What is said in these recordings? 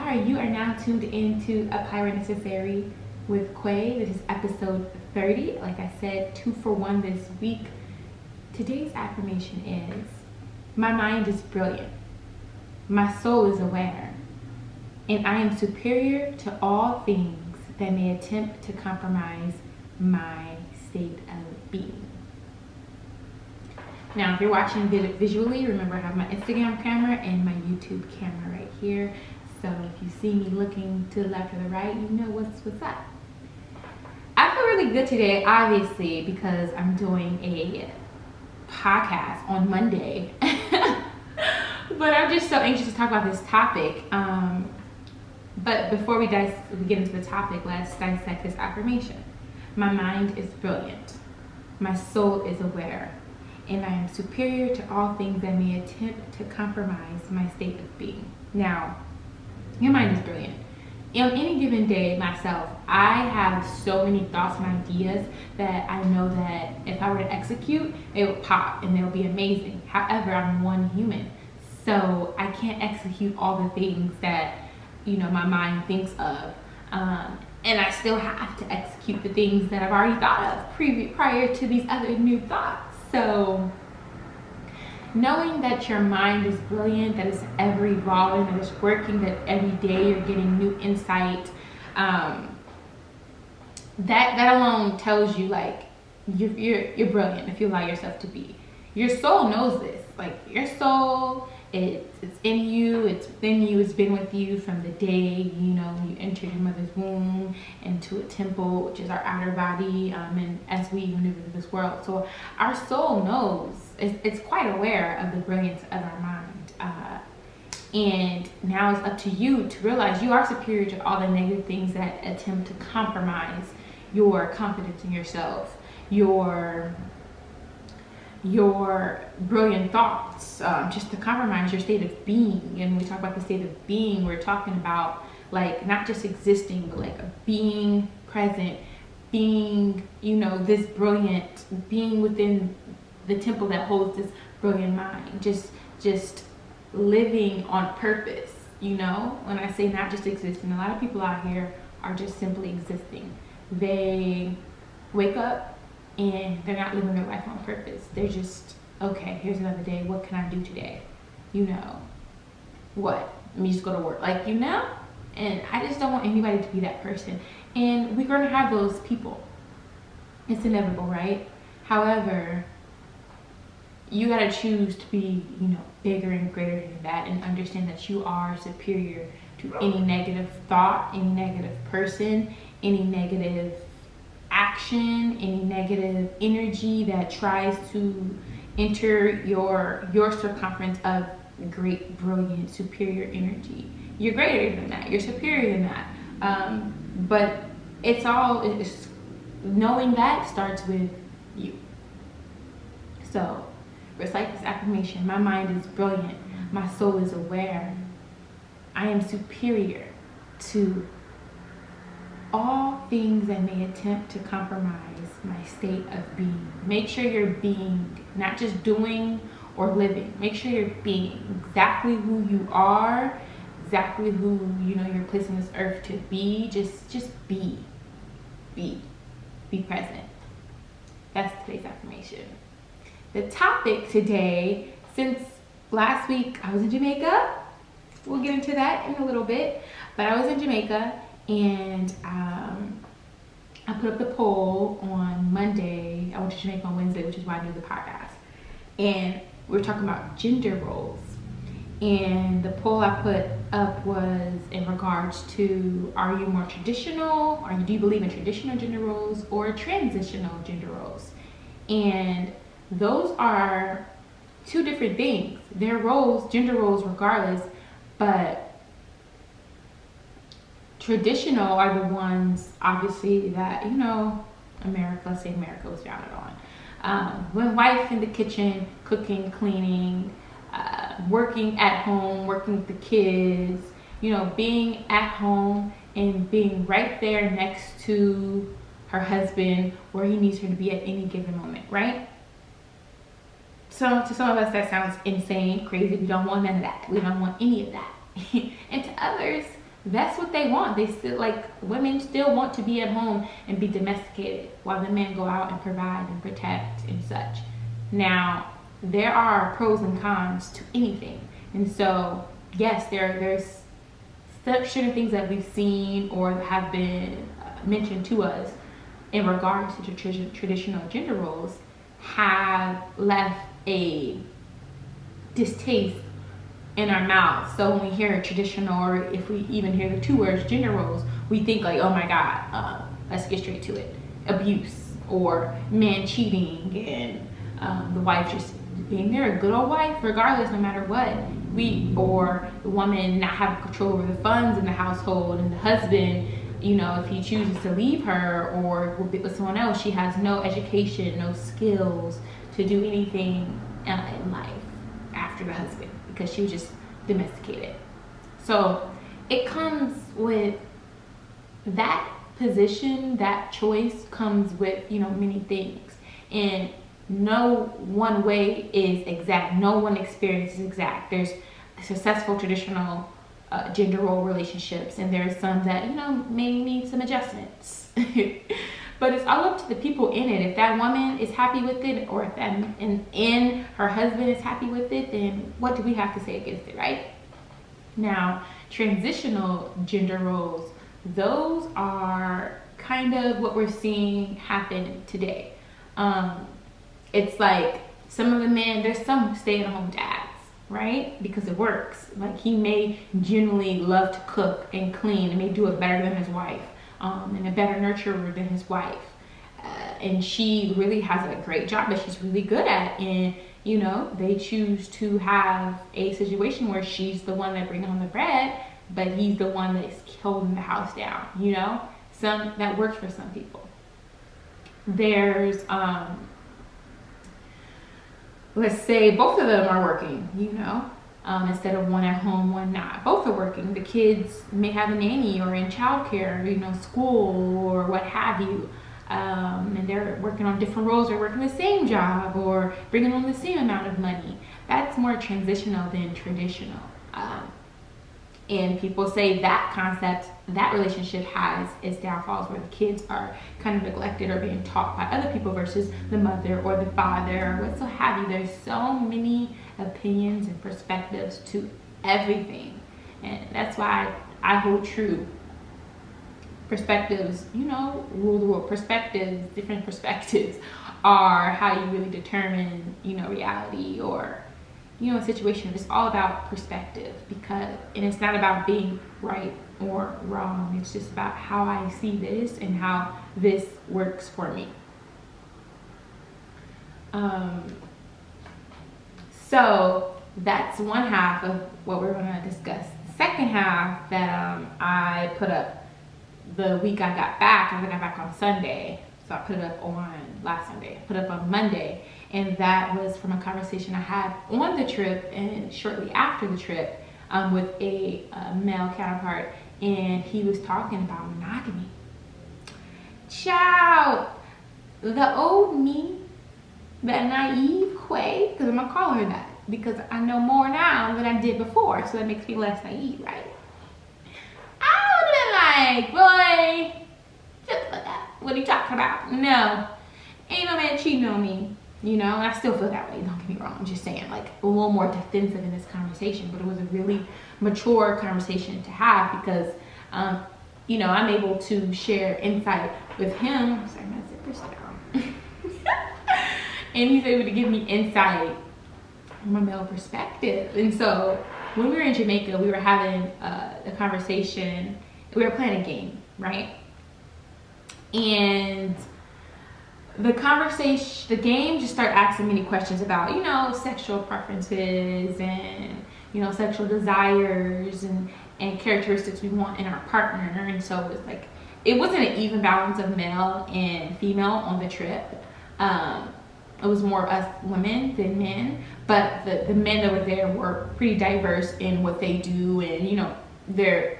right, you are now tuned into A Pyro Necessary with Quay. This is episode 30. Like I said, 2 for 1 this week. Today's affirmation is, my mind is brilliant. My soul is aware. And I am superior to all things that may attempt to compromise my state of being. Now, if you're watching visually, remember I have my Instagram camera and my YouTube camera right here. So if you see me looking to the left or the right, you know what's up. I feel really good today, obviously, because I'm doing a podcast on Monday. But I'm just so anxious to talk about this topic. But before we get into the topic, let's dissect this affirmation. My mind is brilliant. My soul is aware. And I am superior to all things that may attempt to compromise my state of being. Now, your mind is brilliant. On any given day, myself, I have so many thoughts and ideas that I know that if I were to execute, it would pop and they'll be amazing. However, I'm one human, so I can't execute all the things that, my mind thinks of. And I still have to execute the things that I've already thought of prior to these other new thoughts. So knowing that your mind is brilliant, that it's ever evolving, that it's working, that every day you're getting new insight, that alone tells you like you're brilliant if you allow yourself to be. Your soul knows this. Like your soul, it's in you, it's within you, it's been with you from the day you entered your mother's womb into a temple, which is our outer body, and as we maneuver through this world. So our soul knows, it's quite aware of the brilliance of our mind. And now it's up to you to realize you are superior to all the negative things that attempt to compromise your confidence in yourself, your brilliant thoughts, just to compromise your state of being. And when we talk about the state of being, we're talking about like not just existing, but like a being present, being, this brilliant, being within the temple that holds this brilliant mind, just living on purpose. When I say not just existing, a lot of people out here are just simply existing. They wake up and they're not living their life on purpose. They're just, okay, here's another day. What can I do today? What? Let me just go to work. And I just don't want anybody to be that person. And we're going to have those people. It's inevitable, right? However, you got to choose to be, bigger and greater than that, and understand that you are superior to any negative thought, any negative person, any negative action, any negative energy that tries to enter your circumference of great, brilliant, superior energy. You're greater than that. You're superior than that. But it's knowing that starts with you. So recite this affirmation. My mind is brilliant. My soul is aware. I am superior to all things that may attempt to compromise my state of being. Make sure you're being, not just doing or living. Make sure you're being exactly who you are, exactly who you're placed on this earth to be. Just be present. That's today's affirmation. The topic today, since last week I was in Jamaica, we'll get into that in a little bit, but I was in Jamaica. And I put up the poll on Monday. I went to Jamaica on Wednesday, which is why I do the podcast. And we were talking about gender roles. And the poll I put up was in regards to, are you more traditional? Do you believe in traditional gender roles or transitional gender roles? And those are two different things. They're roles, gender roles regardless, but traditional are the ones, obviously, that, America was founded on. When wife in the kitchen, cooking, cleaning, working at home, working with the kids, being at home and being right there next to her husband where he needs her to be at any given moment, right? So to some of us, that sounds insane, crazy. We don't want none of that. We don't want any of that. And to others, that's what they want. They still, like, women still want to be at home and be domesticated while the men go out and provide and protect and such. Now, there are pros and cons to anything. And so, yes, there's certain things that we've seen or have been mentioned to us in regards to traditional gender roles have left a distaste in our mouths. So when we hear traditional, or if we even hear the two words gender roles, we think like, oh my God, let's get straight to it. Abuse, or men cheating, and the wife just being there, a good old wife, regardless, no matter what. Or the woman not having control over the funds in the household, and the husband, you know, if he chooses to leave her or with someone else, she has no education, no skills to do anything in life after the husband, because she was just domesticated. So it comes with that position, that choice comes with, you know, many things. And no one way is exact. No one experience is exact. There's successful traditional gender role relationships, and there's some that, you know, may need some adjustments. But it's all up to the people in it. If that woman is happy with it, or if that and her husband is happy with it, then what do we have to say against it, right? Now, transitional gender roles, those are kind of what we're seeing happen today. It's like some of the men, there's some stay-at-home dads, right? Because it works. Like, he may genuinely love to cook and clean and may do it better than his wife, and a better nurturer than his wife. And she really has a great job that she's really good at. And, you know, they choose to have a situation where she's the one that brings home the bread, but he's the one that's holding the house down, you know? That works for some people. There's, let's say both of them are working, you know, instead of one at home, one not. Both are working. The kids may have a nanny or in childcare, you know, school or what have you. And they're working on different roles, or working the same job, or bringing home the same amount of money. That's more transitional than traditional. And people say that concept, that relationship has its downfalls, where the kids are kind of neglected or being taught by other people versus the mother or the father or what so have you. There's so many opinions and perspectives to everything. And that's why I hold true. Perspectives, you know, rule the world. Perspectives, different perspectives are how you really determine, you know, reality, or, you know, a situation. It's all about perspective, and it's not about being right or wrong. It's just about how I see this and how this works for me. So that's one half of what we're going to discuss. The second half that I put up the week I got back on Sunday. So I put it up on last Sunday. I put it up on Monday. And that was from a conversation I had on the trip and shortly after the trip with a male counterpart. And he was talking about monogamy. Child, the old me, that naive Quay, because I'm going to call her that, because I know more now than I did before. So that makes me less naive, right? I would have been like, boy, just like that. What are you talking about? No, ain't no man cheating on me. You know, and I still feel that way, don't get me wrong. I'm just saying, like, a little more defensive in this conversation, but it was a really mature conversation to have because, you know, I'm able to share insight with him. Sorry, my zipper's down. And he's able to give me insight from a male perspective. And so when we were in Jamaica, we were having a conversation. We were playing a game, right? And the game just started asking many questions about, you know, sexual preferences and, you know, sexual desires and characteristics we want in our partner. And so it was like, it wasn't an even balance of male and female on the trip. It was more us women than men, but the men that were there were pretty diverse in what they do and, you know,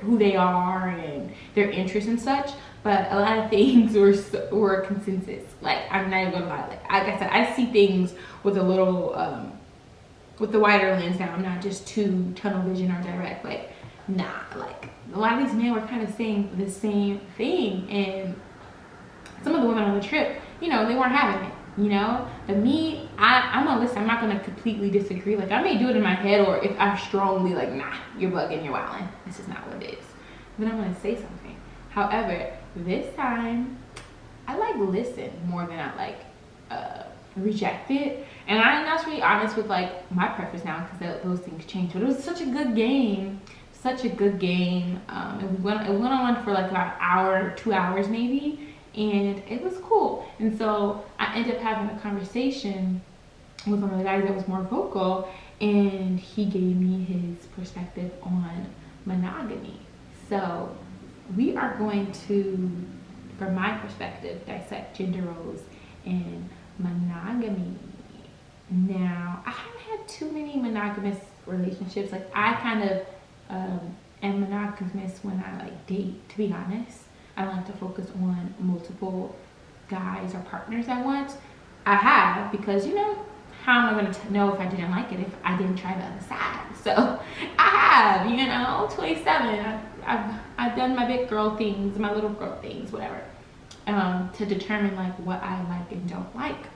who they are and their interests and such. But a lot of things were consensus. Like, I'm not even gonna lie. Like I said, I see things with a little, with the wider lens now. I'm not just too tunnel vision or direct. Like, nah, like a lot of these men were kind of saying the same thing, and some of the women on the trip, you know, they weren't having it, you know. But me, I'm gonna listen. I'm not gonna completely disagree. Like, I may do it in my head, or if I'm strongly like, nah, you're bugging, you're wilding, this is not what it is, then I'm gonna say something. However, this time I like listen more than I like reject it. And I'm not really honest with like my preference now, because those things change. But it was such a good game, such a good game. It went on for like about an hour, 2 hours maybe, and it was cool. And so I ended up having a conversation with one of the guys that was more vocal, and he gave me his perspective on monogamy. So we are going to, from my perspective, dissect gender roles and monogamy. Now, I haven't had too many monogamous relationships. Like, I kind of am monogamous when I like date, to be honest. I don't like to focus on multiple guys or partners at once. I have, because, you know, how am I going to know if I didn't like it if I didn't try the other side? So I have, you know, 27. I've done my big girl things, my little girl things, whatever, to determine like what I like and don't like.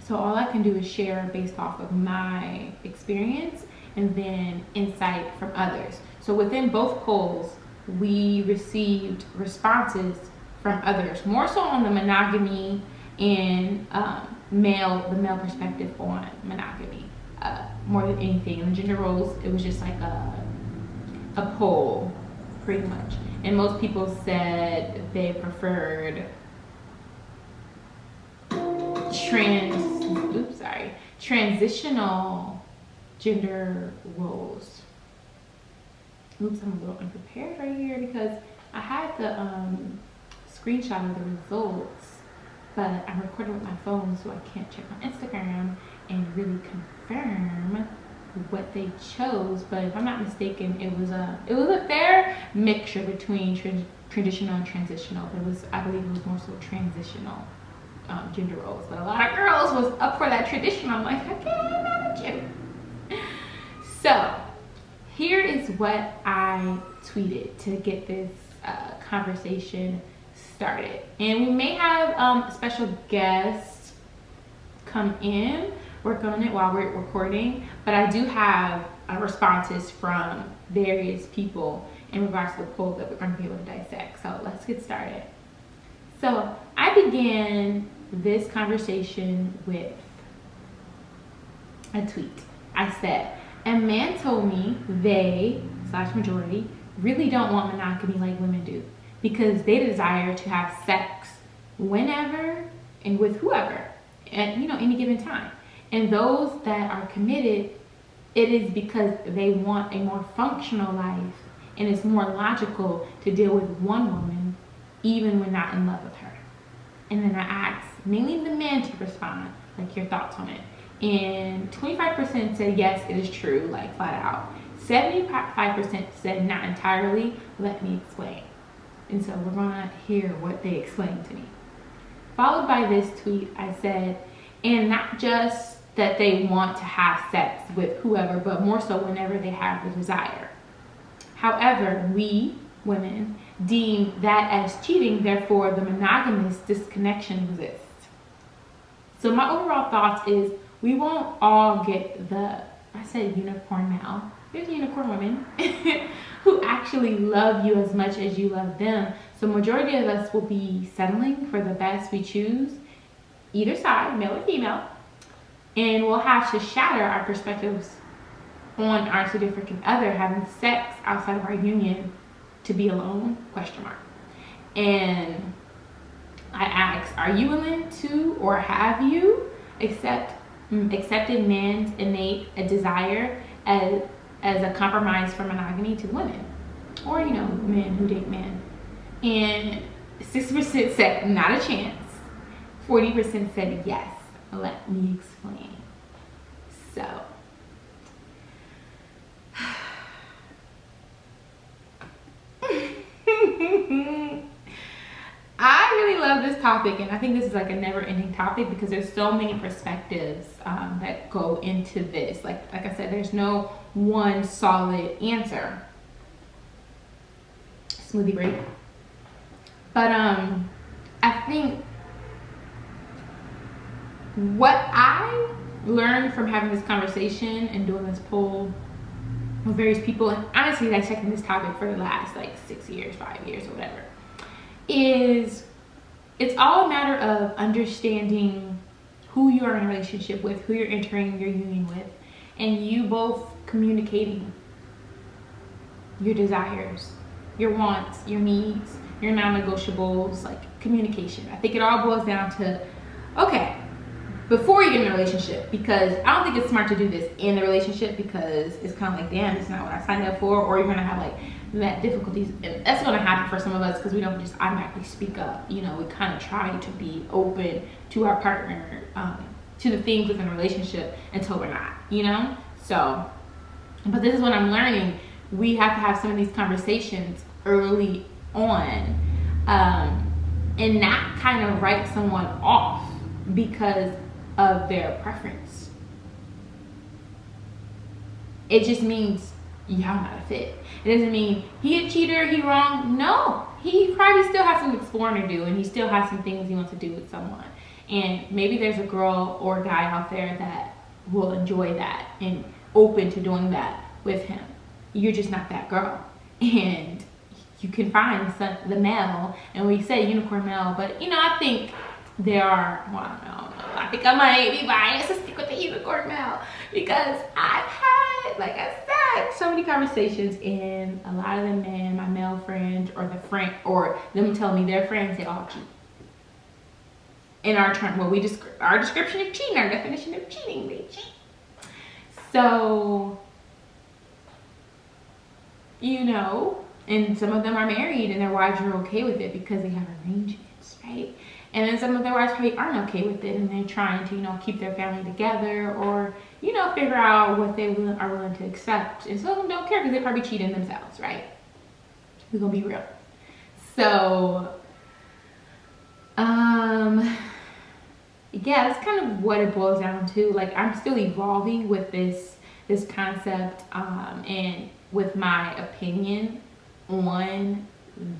So all I can do is share based off of my experience and then insight from others. So within both polls, we received responses from others, more so on the monogamy and the male perspective on monogamy, more than anything. And the gender roles, it was just like a poll, pretty much. And most people said they preferred transitional gender roles. Oops, I'm a little unprepared right here because I had the screenshot of the results, but I'm recording with my phone, so I can't check on Instagram and really confirm what they chose. But if I'm not mistaken, it was a fair mixture between traditional and transitional. But I believe it was more so transitional gender roles. But a lot of girls was up for that traditional. I'm like, I can't manage it. So here is what I tweeted to get this conversation started. And we may have special guests come in, work on it while we're recording, but I do have responses from various people in regards to the poll that we're going to be able to dissect. So let's get started. So I began this conversation with a tweet. I said, a man told me they/majority really don't want monogamy like women do, because they desire to have sex whenever and with whoever at, you know, any given time. And those that are committed, it is because they want a more functional life, and it's more logical to deal with one woman even when not in love with her. And then I asked mainly the men to respond, like, your thoughts on it. And 25% said yes, it is true, like flat out. 75% said not entirely, let me explain. And so we're gonna hear what they explained to me. Followed by this tweet, I said, and not just that they want to have sex with whoever, but more so whenever they have the desire. However, we, women, deem that as cheating, therefore the monogamous disconnection exists. So my overall thoughts is, we won't all get I said unicorn male. There's unicorn women who actually love you as much as you love them. So majority of us will be settling for the best we choose, either side, male or female, and we'll have to shatter our perspectives on our significant other having sex outside of our union to be alone, ? And I asked, are you willing to, or have you accepted man's innate desire as a compromise for monogamy to the women, or, you know, men who date men? And 60% said not a chance, 40% said yes. Let me explain. So I really love this topic, and I think this is like a never-ending topic because there's so many perspectives that go into this. Like I said, there's no one solid answer. Smoothie break. But I think what I learned from having this conversation and doing this poll with various people, and honestly dissecting this topic for the last like 6 years, 5 years, or whatever, is it's all a matter of understanding who you are in a relationship with, who you're entering your union with, and you both communicating your desires, your wants, your needs, your non-negotiables, like communication. I think it all boils down to, okay, before you get in a relationship, because I don't think it's smart to do this in the relationship, because it's kind of like, damn, it's not what I signed up for, or you're gonna have like that difficulties, and that's gonna happen for some of us because we don't just automatically speak up. You know, we kind of try to be open to our partner, to the things within a relationship until we're not, you know? So, but this is what I'm learning. We have to have some of these conversations early on, and not kind of write someone off because of their preference. It just means y'all not a fit. It doesn't mean he a cheater, he wrong. No, he probably still has some exploring to do, and he still has some things he wants to do with someone. And maybe there's a girl or a guy out there that will enjoy that and open to doing that with him. You're just not that girl. And you can find the male, and we say unicorn male, but you know, I think there are, well, I don't know. I think I might be biased to stick with the unicorn male, because I've had, like I said, so many conversations, and a lot of the men, my male friends, or the friend, or them tell me their friends, they all cheat. In our term, well, our description of cheating, our definition of cheating, they cheat. So, you know, and some of them are married and their wives are okay with it because they have arrangements, right? And then some of their wives probably aren't okay with it, and they're trying to, you know, keep their family together, or, you know, figure out what they are willing to accept. And some of them don't care because they probably cheating themselves, right? We're gonna be real. So, yeah, that's kind of what it boils down to. Like, I'm still evolving with this concept, and with my opinion on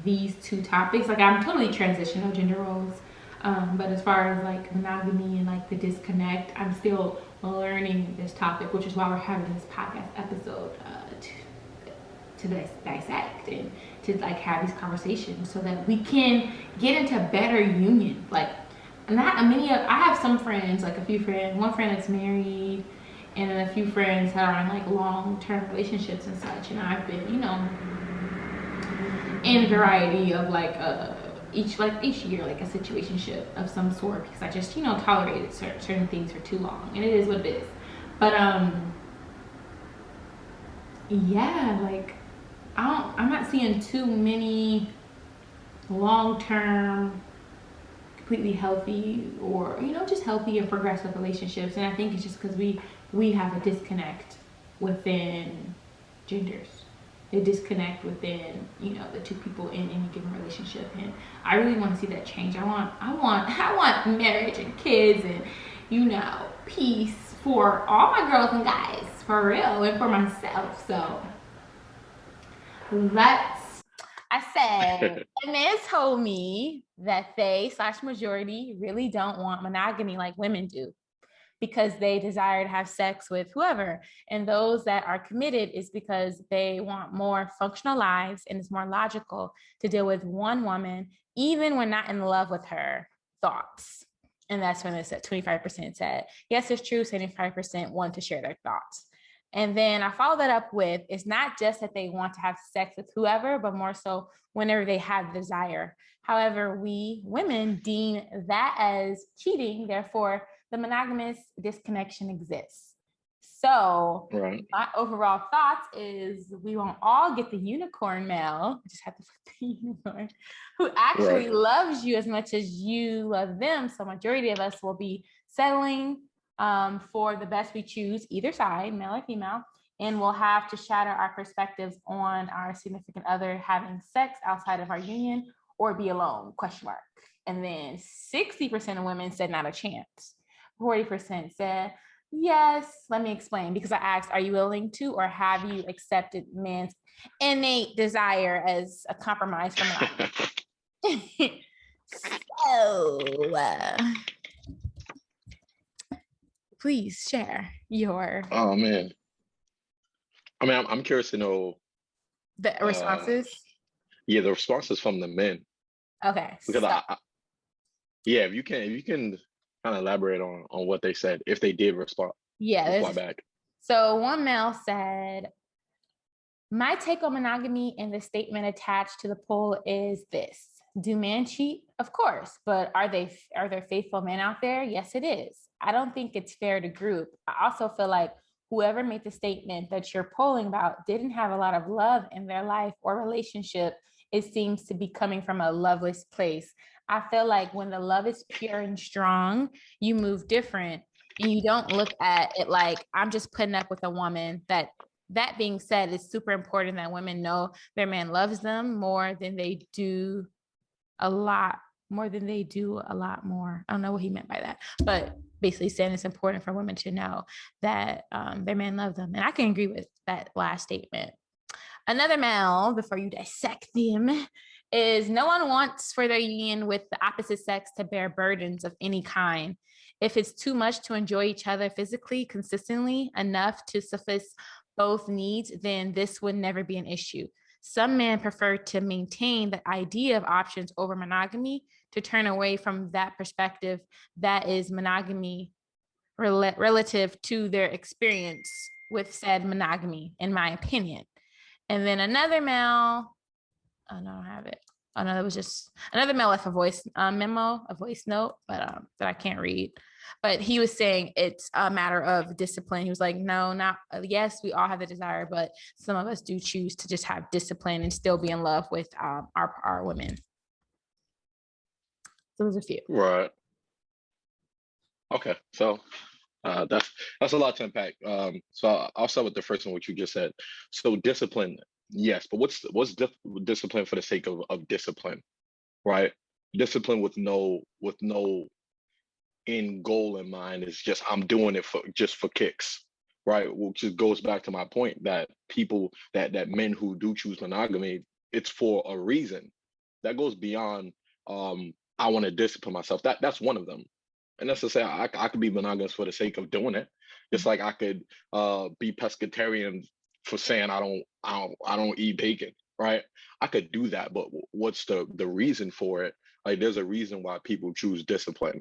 these two topics. Like, I'm totally transitional gender roles, but as far as like monogamy and like the disconnect, I'm still learning this topic, which is why we're having this podcast episode, to dissect and to like have these conversations so that we can get into better union. Like, I have some friends, like a few friends, one friend that's married, and then a few friends that are in like long-term relationships and such. And I've been, you know, in a variety of like each year, like a situationship of some sort, because I just, you know, tolerated certain things for too long, and it is what it is. But yeah, like I'm not seeing too many long-term, completely healthy, or, you know, just healthy and progressive relationships. And I think it's just because we have a disconnect within genders, a disconnect within, you know, the two people in any given relationship. And I really want to see that change. I want marriage and kids and, you know, peace for all my girls and guys, for real, and for myself. So I said, a man told me that they/majority really don't want monogamy like women do, because they desire to have sex with whoever. And those that are committed is because they want more functional lives, and it's more logical to deal with one woman, even when not in love with her thoughts. And that's when it said 25% said, yes, it's true. 75% want to share their thoughts. And then I follow that up with, it's not just that they want to have sex with whoever, but more so whenever they have desire. However, we women deem that as cheating, therefore the monogamous disconnection exists. So right. My overall thoughts is we won't all get the unicorn male, I just have to put the unicorn, who actually loves you as much as you love them. So majority of us will be settling for the best we choose, either side, male or female, and we'll have to shatter our perspectives on our significant other having sex outside of our union or be alone, ? And then 60% of women said not a chance. 40% said Yes, let me explain, because I asked, are you willing to, or have you accepted man's innate desire as a compromise for monogamy? So, please share your Oh man, I mean, I'm curious to know. the Uh, responses. yeah, the responses from the men Okay, because so yeah, if you can kind of elaborate on what they said if they did yeah, reply there's back. so one male said, my take on monogamy and the statement attached to the poll is this. Do men cheat? Of course, but are there faithful men out there? Yes, it is. I don't think it's fair to group. I also feel like whoever made the statement that you're polling about didn't have a lot of love in their life or relationship. It seems to be coming from a loveless place. I feel like when the love is pure and strong, you move different, and you don't look at it like I'm just putting up with a woman. That being said, it's super important that women know their man loves them more than they do a lot more. I don't know what he meant by that, but basically saying it's important for women to know that their man loves them. And I can agree with that last statement. Another male, before you dissect them, is no one wants for their union with the opposite sex to bear burdens of any kind. If it's too much to enjoy each other physically consistently enough to suffice both needs, then this would never be an issue. Some men prefer to maintain the idea of options over monogamy, to turn away from that perspective that is monogamy relative to their experience with said monogamy, in my opinion. And then another male, oh no, I don't have it. Oh no, that was just another male left a voice memo, a voice note, but that I can't read. But he was saying it's a matter of discipline. He was like, no, not yes, we all have the desire, but some of us do choose to just have discipline and still be in love with our women. So there's a few. Right. Okay. So that's a lot to unpack. So I'll start with the first one, which you just said. So discipline, yes, but discipline for the sake of discipline, right? Discipline with no end goal in mind is just I'm doing it for kicks, right? Which just goes back to my point that that men who do choose monogamy, it's for a reason that goes beyond I want to discipline myself. That's one of them. And that's to say I could be monogamous for the sake of doing it. Just like I could be pescatarian for saying I don't eat bacon, right? I could do that, but what's the reason for it? Like there's a reason why people choose discipline,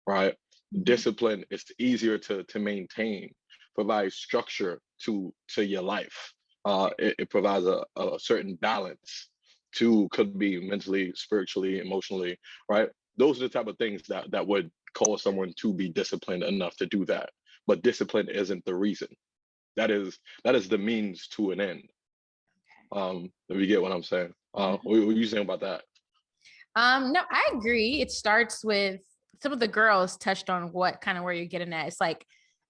right? Mhm. Discipline is easier to maintain, provides structure to your life. It provides a certain balance to could be mentally, spiritually, emotionally, right? Those are the type of things that would cause someone to be disciplined enough to do that. But discipline isn't the reason. That is the means to an end. If you get what I'm saying. What are you saying about that? No, I agree. It starts with some of the girls touched on what kind of where you're getting at. It's like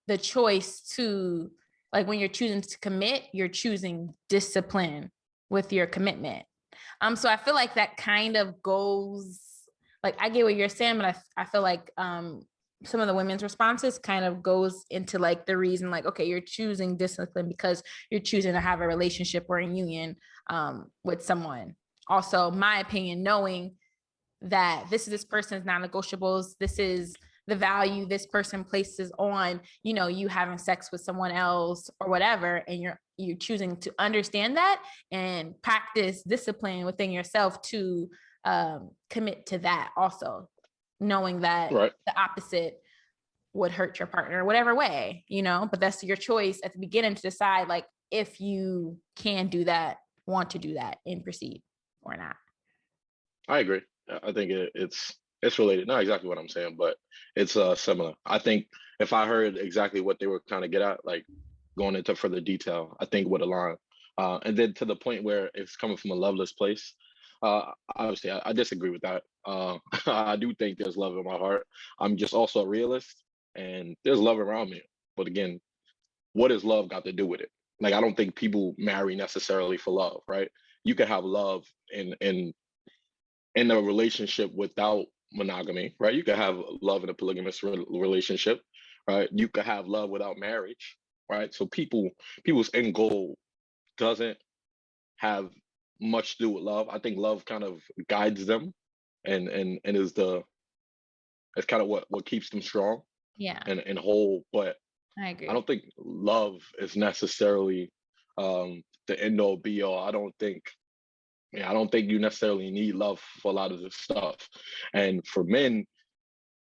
the choice to, like, when you're choosing to commit, you're choosing discipline with your commitment. So I feel like that kind of goes, like, I get what you're saying, but I feel like some of the women's responses kind of goes into like the reason, like, okay, you're choosing discipline because you're choosing to have a relationship or a union with someone. Also, my opinion, knowing that this person's non-negotiables, this is the value this person places on, you having sex with someone else or whatever, and you're choosing to understand that and practice discipline within yourself to commit to that, also knowing that Right. the opposite would hurt your partner whatever way, but that's your choice at the beginning to decide, like, if you can do that, want to do that, and proceed or not. I agree. I think it's related. Not exactly what I'm saying, but it's similar. I think if I heard exactly what they were trying to get at, like going into further detail, I think would align. And then to the point where it's coming from a loveless place. Obviously, I disagree with that. I do think there's love in my heart. I'm just also a realist, and there's love around me. But again, what does love got to do with it? Like, I don't think people marry necessarily for love, right? You can have love in a relationship without monogamy, right? You can have love in a polygamous relationship, right? You could have love without marriage, right? So people's end goal doesn't have much to do with love. I think love kind of guides them and is the it's kind of what keeps them strong Yeah, and whole. But I I agree. don't think love is necessarily the end all be all. I don't think you necessarily need love for a lot of this stuff. And for men,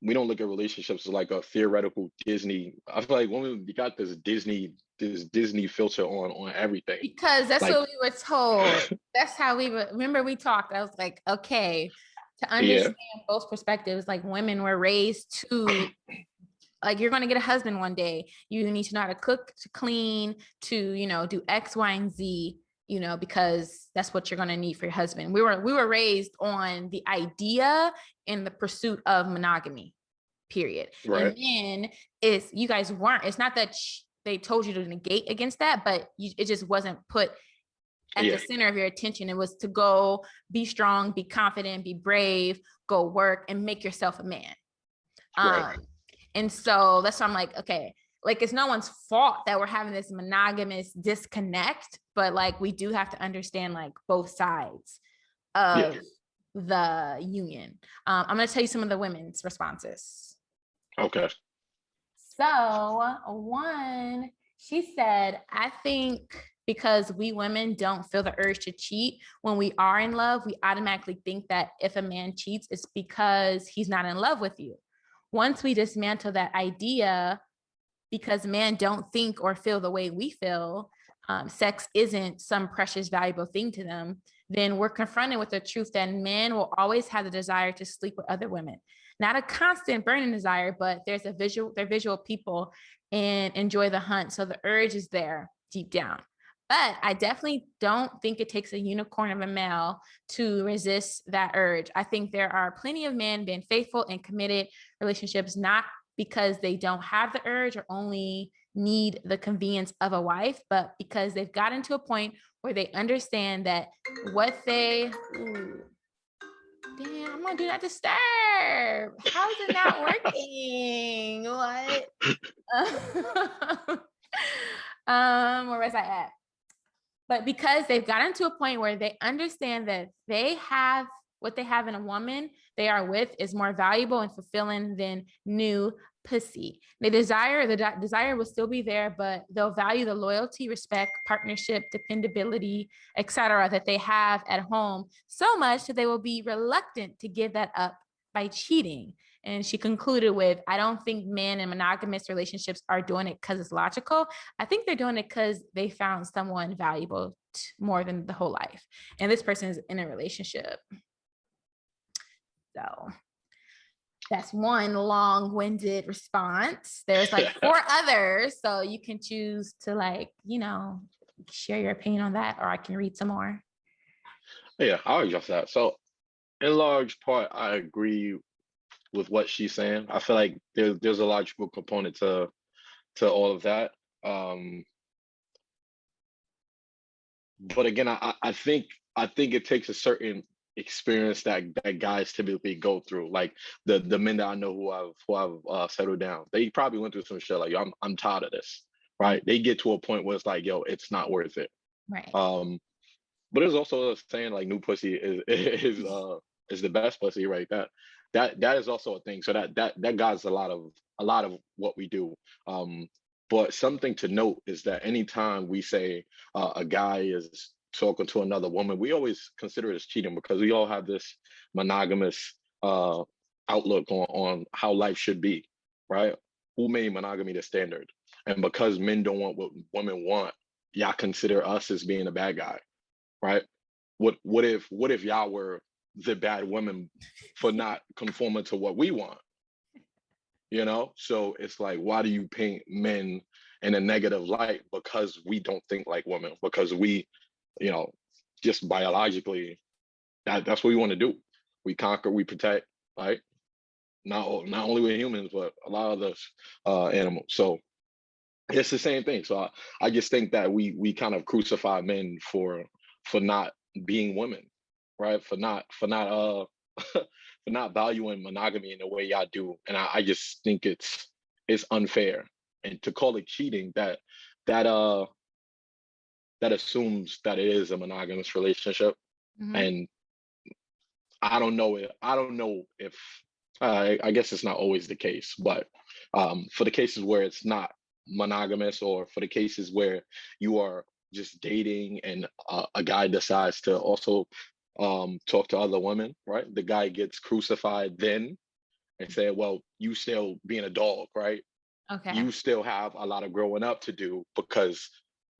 we don't look at relationships as like a theoretical Disney. I feel like women you got this Disney filter on everything. Because that's Like what we were told. That's how we were. Remember, we talked. I was like, okay, to yeah, understand both perspectives, like women were raised to, like, you're going to get a husband one day. You need to know how to cook, to clean, to, do X, Y, and Z, because that's what you're going to need for your husband. We were raised on the idea and the pursuit of monogamy, period. And right. then you guys weren't. It's not that they told you to negate against that, but it just wasn't put at the Yeah, center of your attention. It was to go be strong, be confident, be brave, go work and make yourself a man. right. Um, and so that's why I'm like, okay, like it's no one's fault that we're having this monogamous disconnect, but like we do have to understand like both sides Yeah. of the union. I'm going to tell you some of the women's responses. Okay. So, one, she said, I think because we women don't feel the urge to cheat when we are in love, we automatically think that if a man cheats, it's because he's not in love with you. Once we dismantle that idea, because men don't think or feel the way we feel, sex isn't some precious, valuable thing to them, then we're confronted with the truth that men will always have the desire to sleep with other women. Not a constant burning desire, but they're visual people and enjoy the hunt. So the urge is there deep down. But I definitely don't think it takes a unicorn of a male to resist that urge. I think there are plenty of men being faithful and committed relationships, not because they don't have the urge or only need the convenience of a wife, but because they've gotten to a point where they understand that what they, ooh, damn, I'm gonna do not disturb. How is it not working? What? Where was I at? But because they've gotten to a point where they understand that they have what they have in a woman they are with is more valuable and fulfilling than new pussy. The desire will still be there, but they'll value the loyalty, respect, partnership, dependability, etc. that they have at home so much that they will be reluctant to give that up by cheating. And she concluded with, I don't think men in monogamous relationships are doing it because it's logical. I think they're doing it because they found someone valuable more than the whole life. And this person is in a relationship. So that's one long-winded response. There's like 4 others. So you can choose to share your opinion on that, or I can read some more. Yeah, I'll adjust that. So in large part, I agree with what she's saying. I feel like there's a logical component to all of that. But again, I think it takes a certain experience that guys typically go through. Like the men that I know who have settled down, they probably went through some shit like, yo, I'm tired of this, right? They get to a point where it's like, yo, it's not worth it. Right. Um, but there's also a saying like new pussy is the best pussy, right? That is also a thing. So that guides a lot of what we do. But something to note is that anytime we say a guy is talking to another woman, we always consider it as cheating because we all have this monogamous outlook on how life should be, right? Who made monogamy the standard? And because men don't want what women want, y'all consider us as being a bad guy, right? What if y'all were the bad women for not conforming to what we want? So it's like, why do you paint men in a negative light? Because we don't think like women, because we, you know, just biologically, that's what we want to do. We conquer, we protect, right? Not only with humans, but a lot of those animals. So it's the same thing. So I just think that we kind of crucify men for not being women, right? For not valuing monogamy in the way y'all do. And I just think is unfair. And to call it cheating, that that assumes that it is a monogamous relationship. Mm-hmm. And I don't know if I guess it's not always the case, but for the cases where it's not monogamous, or for the cases where you are just dating and a guy decides to also talk to other women, right? The guy gets crucified then and say, well, you still being a dog, right? Okay. You still have a lot of growing up to do, because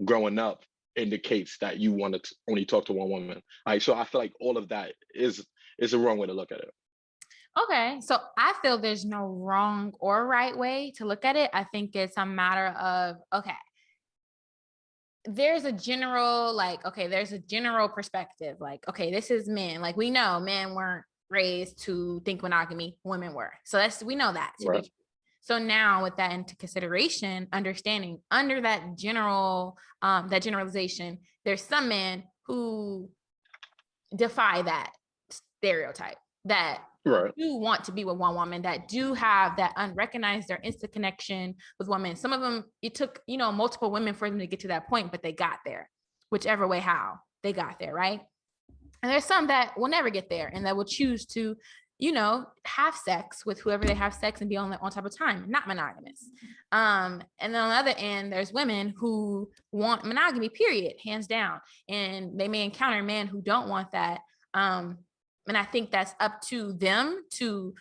growing up indicates that you want to only talk to one woman. Right. So I feel like all of that is a wrong way to look at it. Okay. So I feel there's no wrong or right way to look at it. I think it's a matter of, okay, there's a general, like, okay, there's a general perspective. Like, okay, this is men. Like, we know men weren't raised to think monogamy, women were. So we know that to be true. So now with that into consideration, understanding under that that generalization, there's some men who defy that stereotype, that do want to be with one woman, that do have that unrecognized or instant connection with women. Some of them, it took, multiple women for them to get to that point, but they got there, whichever way, how they got there, right? And there's some that will never get there and that will choose to, have sex with whoever they have sex and be on top of time, not monogamous. And then on the other end, there's women who want monogamy, period, hands down. And they may encounter men who don't want that. And I think that's up to them to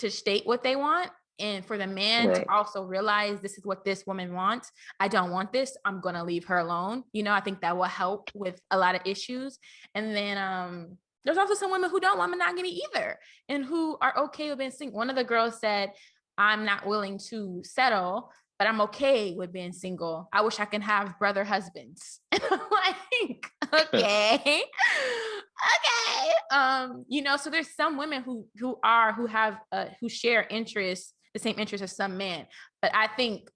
state what they want. And for the man to also realize, this is what this woman wants. I don't want this. I'm going to leave her alone. I think that will help with a lot of issues. And then there's also some women who don't want monogamy either, and who are okay with being single. One of the girls said, I'm not willing to settle, but I'm okay with being single. I wish I can have brother husbands. And I'm like, okay. Okay. So there's some women who share interests, the same interests as some men. But I think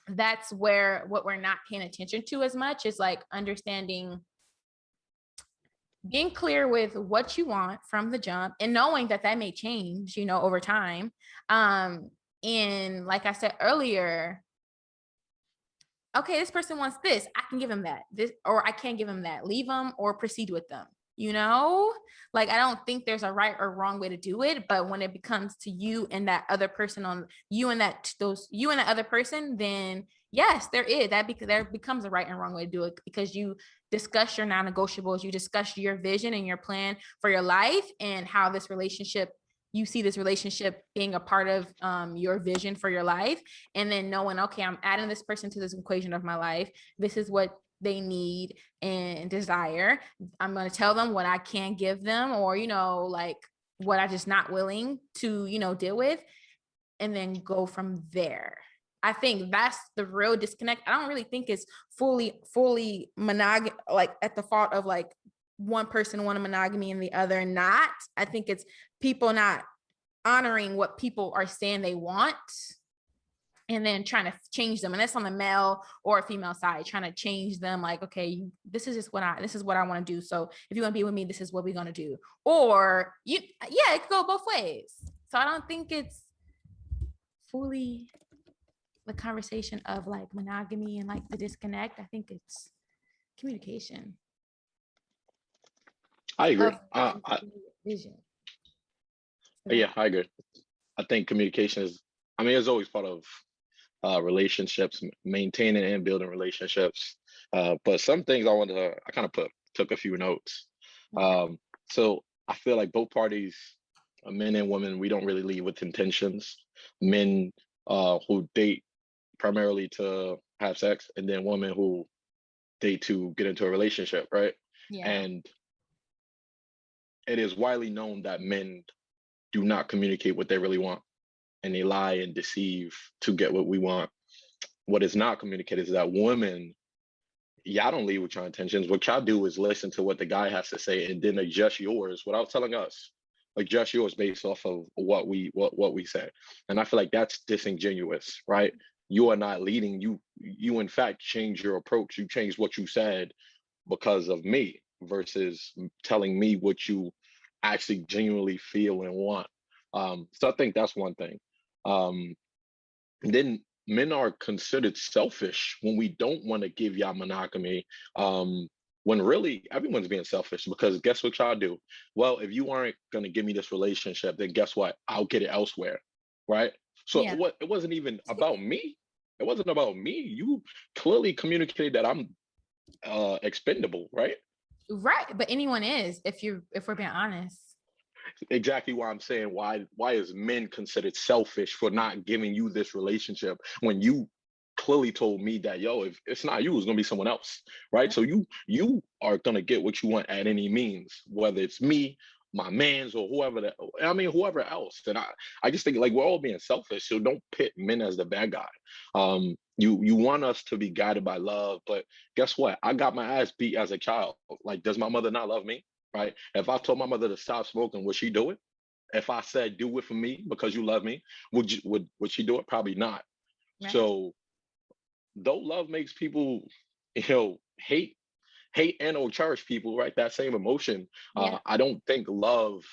that's where what we're not paying attention to as much is like understanding, being clear with what you want from the jump, and knowing that may change, over time. And like I said earlier, okay, this person wants this, I can give him that, or I can't give him that, leave them or proceed with them. Like, I don't think there's a right or wrong way to do it, but when it becomes to you and that other person, you and that other person, then yes, there becomes a right and wrong way to do it, because you discuss your non-negotiables, you discuss your vision and your plan for your life, and how you see this relationship being a part of your vision for your life. And then knowing, okay, I'm adding this person to this equation of my life. This is what they need and desire. I'm going to tell them what I can give them, or, like what I just not willing to, deal with, and then go from there. I think that's the real disconnect. I don't really think it's fully monogamous, like at the fault of like one person wanting monogamy and the other not. I think it's people not honoring what people are saying they want, and then trying to change them. And that's on the male or female side, trying to change them. Like, okay, this is what I want to do. So if you want to be with me, this is what we're going to do. Or it could go both ways. So I don't think it's fully the conversation of like monogamy and like the disconnect. I think it's communication. I agree. Vision. Yeah, I agree. I think communication is always part of relationships, maintaining and building relationships. But some things I kind of took a few notes. So I feel like both parties, men and women, we don't really lead with intentions. Men who date primarily to have sex, and then women who date to get into a relationship, right? Yeah. And it is widely known that men do not communicate what they really want, and they lie and deceive to get what we want. What is not communicated is that women, y'all don't lead with your intentions. What y'all do is listen to what the guy has to say and then adjust yours without telling us. Adjust yours based off of what we say. And I feel like that's disingenuous, right? You are not leading. You in fact change your approach. You change what you said because of me, versus telling me what you actually genuinely feel and want. So I think that's one thing. then men are considered selfish when we don't want to give y'all monogamy. When really everyone's being selfish, because guess what y'all do? Well, if you aren't gonna give me this relationship, then guess what? I'll get it elsewhere, right? So Yeah. it wasn't even about me. It wasn't about me. You clearly communicated that I'm expendable, right? Right. But anyone is, if we're being honest. Exactly why I'm saying why is men considered selfish for not giving you this relationship when you clearly told me that, yo, if it's not you, it's gonna be someone else, right? Yeah. So you are gonna get what you want at any means, whether it's me, my man's, or whoever that, I mean whoever else. And I just think like we're all being selfish, so don't pit men as the bad guy. You want us to be guided by love, but guess what? I got my ass beat as a child. Like, does my mother not love me? Right? If I told my mother to stop smoking, would she do it? If I said do it for me because you love me, would she do it? Probably not. Right. So though love makes people, hate and or cherish people, right? That same emotion. Yeah. I don't think love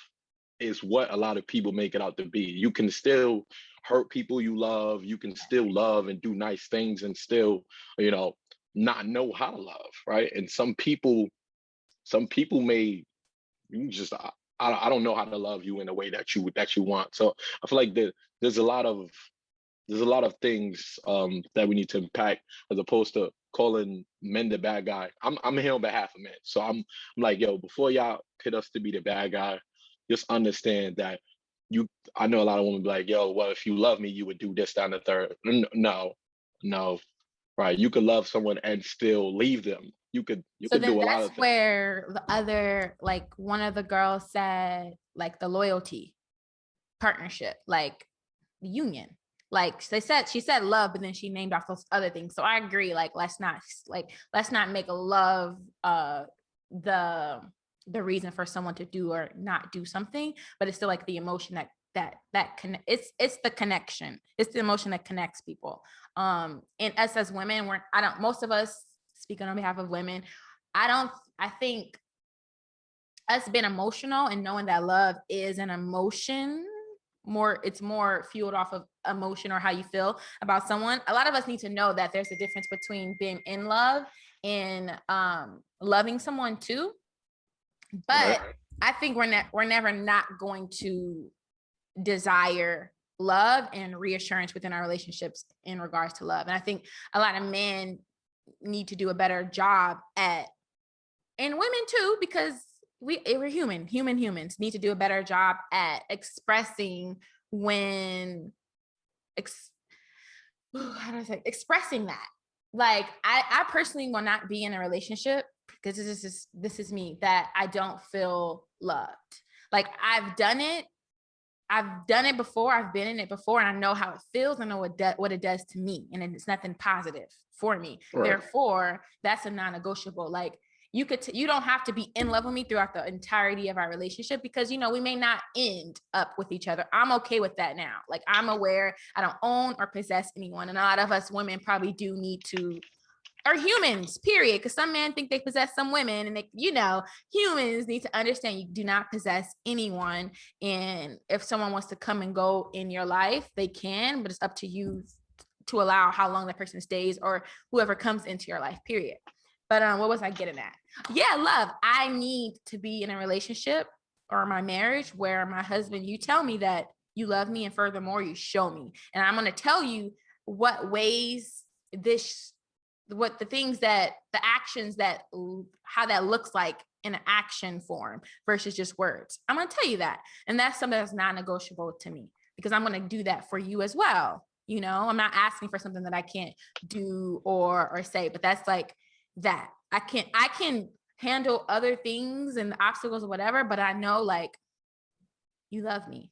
is what a lot of people make it out to be. You can still hurt people you love. You can still love and do nice things and still, not know how to love, right? And some people may you just I don't know how to love you in a way that you want. So I feel like there's a lot of things that we need to impact as opposed to calling men the bad guy. I'm here on behalf of men, so I'm like, yo, before y'all pit us to be the bad guy, just understand that you. I know a lot of women be like, yo, well, if you love me, you would do this, that, and the third. No, no, right? You could love someone and still leave them. You So could then do a lot that's of things. where the other, like one of the girls said, like the loyalty partnership, like the union. Like she said love, but then she named off those other things. So I agree. Like let's not make a love the reason for someone to do or not do something, but it's still like the emotion it's the connection. It's the emotion that connects people. And us as women, most of us, speaking on behalf of women, I think us being emotional and knowing that love is an emotion, it's more fueled off of emotion or how you feel about someone. A lot of us need to know that there's a difference between being in love and loving someone too. But Right. I think we're never not going to desire love and reassurance within our relationships in regards to love. And I think a lot of men need to do a better job at, and women too, because we're humans need to do a better job at expressing expressing that. Like I personally will not be in a relationship because this is me, that I don't feel loved. Like I've done it before. I've been in it before, and I know how it feels. I know what it does to me, and it's nothing positive for me. Right. Therefore, that's a non-negotiable. Like you don't have to be in love with me throughout the entirety of our relationship, because we may not end up with each other. I'm okay with that now. Like I'm aware I don't own or possess anyone, and a lot of us women probably do need to, or humans, period. Because some men think they possess some women, and humans need to understand you do not possess anyone. And if someone wants to come and go in your life, they can, but it's up to you to allow how long that person stays or whoever comes into your life, period. But what was I getting at? Yeah, love. I need to be in a relationship or my marriage where my husband, you tell me that you love me, and furthermore, you show me. And I'm going to tell you what ways the actions how that looks like in an action form versus just words. I'm going to tell you that. And that's something that's non-negotiable to me, because I'm going to do that for you as well. I'm not asking for something that I can't do or say, but that's like that. I can handle other things and obstacles or whatever, but I know like you love me.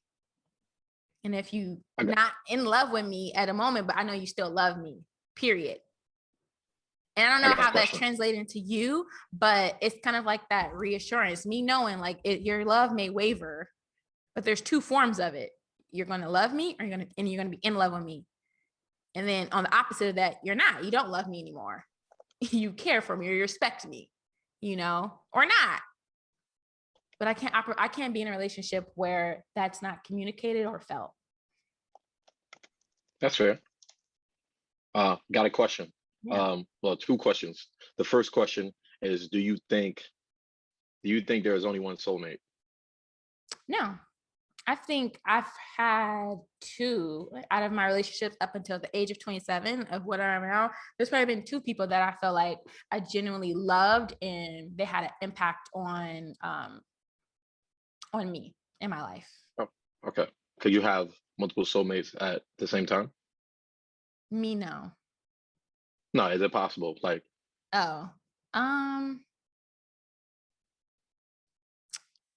And if you not in love with me at a moment, but I know you still love me, period. And I don't know how that's translated to you, but it's kind of like that reassurance, me knowing like your love may waver, but there's two forms of it. You're going to love me, or you're going to be in love with me. And then on the opposite of that, you don't love me anymore. You care for me or you respect me, or not. But I can't be in a relationship where that's not communicated or felt. That's fair. Got a question. Yeah. Well, two questions. The first question is, do you think there is only one soulmate? No, I think I've had two out of my relationships up until the age of 27 of what I am now. There's probably been two people that I feel like I genuinely loved and they had an impact on me in my life. Oh, okay. Could you have multiple soulmates at the same time? Me, no. No, is it possible? Like, Oh,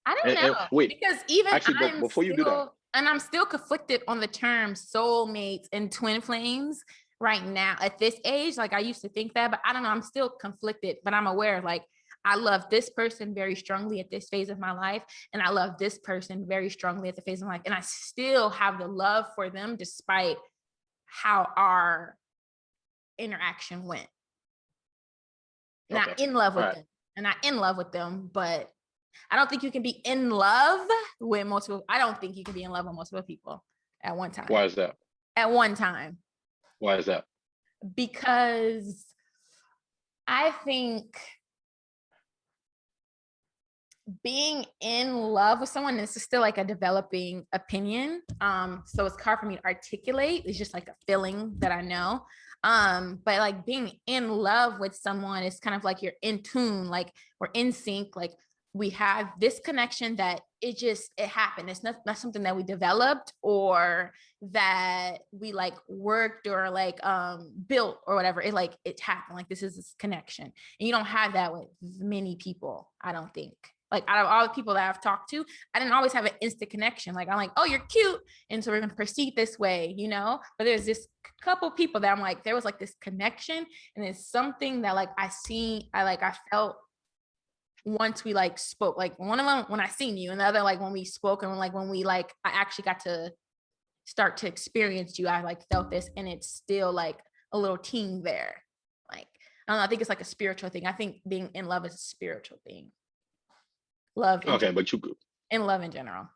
I don't and know wait, because even actually, but before you do that, I'm still conflicted on the term soulmates and twin flames right now at this age. Like I used to think that, but I don't know. I'm still conflicted, but I'm aware like I love this person very strongly at this phase of my life, and I love this person very strongly at the phase of my life, and I still have the love for them despite how our interaction went. Not okay, in love all with right. them, and not in love with them, but I don't think you can be in love with multiple. I don't think you can be in love with multiple people at one time. Why is that? At one time, Why is that? because I think being in love with someone is still like a developing opinion. So it's hard for me to articulate. It's just like a feeling that I know. But like being in love with someone is kind of like you're in tune, like we're in sync, like we have this connection that it happened. It's not something that we developed or that we like worked or like built or whatever. It happened. Like this is this connection. And you don't have that with many people, I don't think. Like out of all the people that I've talked to, I didn't always have an instant connection. Like I'm like, oh, you're cute. And so we're gonna proceed this way, you know? But there's this couple people that I'm like, there was like this connection. And it's something that like I felt once we like spoke. Like one of them when I seen you, and the other like when we spoke, and like when we like I actually got to start to experience you, I like felt this, and it's still like a little ting there. Like I don't know, I think it's like a spiritual thing. I think being in love is a spiritual thing. Love in Okay, general, but you in love in general.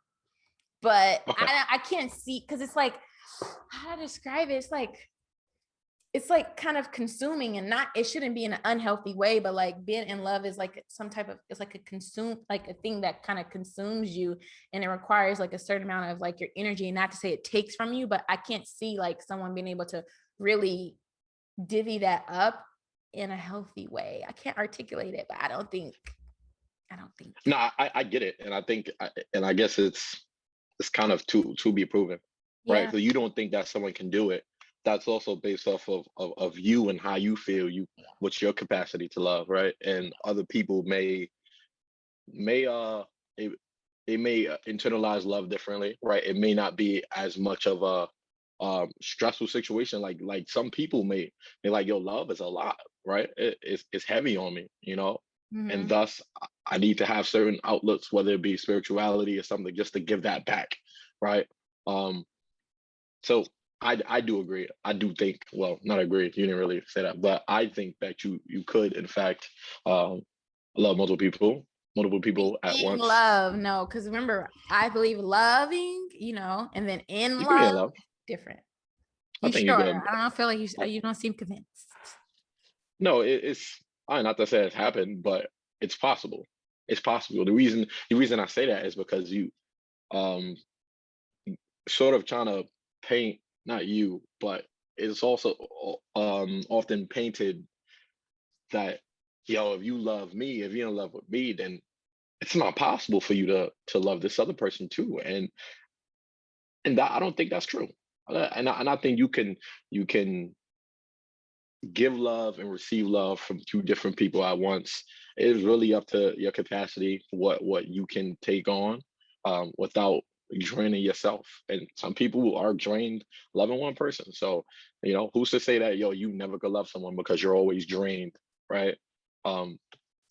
But okay. I can't see because it's like how to describe it. It's like kind of consuming, and not, it shouldn't be in an unhealthy way, but like being in love is like some type of, it's like a consume, like a thing that kind of consumes you, and it requires like a certain amount of like your energy, and not to say it takes from you, but I can't see like someone being able to really divvy that up in a healthy way. I can't articulate it, but I don't think. No, I get it, and I guess it's kind of to be proven, right? Yeah. So you don't think that someone can do it. That's also based off of you and how you feel, what's your capacity to love, right? And other people may it, they may internalize love differently, right? It may not be as much of a stressful situation. Like some people may like, yo, love is a lot, right? It's heavy on me, and Mm-hmm. thus I need to have certain outlets, whether it be spirituality or something, just to give that back, right? So I do agree. I do think, well, not agree. You didn't really say that, but I think that you could, in fact, um, love multiple Be people at in once. love, no, because remember, I believe loving, and then in You could be in love, love. different. I You think you sure? could. I don't feel like you don't seem convinced. No, it's I not to say it's happened, but it's possible. It's possible. The reason I say that is because you um sort of trying to paint, not you, but it's also often painted that, yo, if you love me, if you're in love with me, then it's not possible for you to love this other person too. And that, I don't think that's true. And I think you can give love and receive love from two different people at once. It is really up to your capacity, what you can take on, without draining yourself. And some people are drained loving one person. So, who's to say that, yo, you never could love someone because you're always drained, right? Um,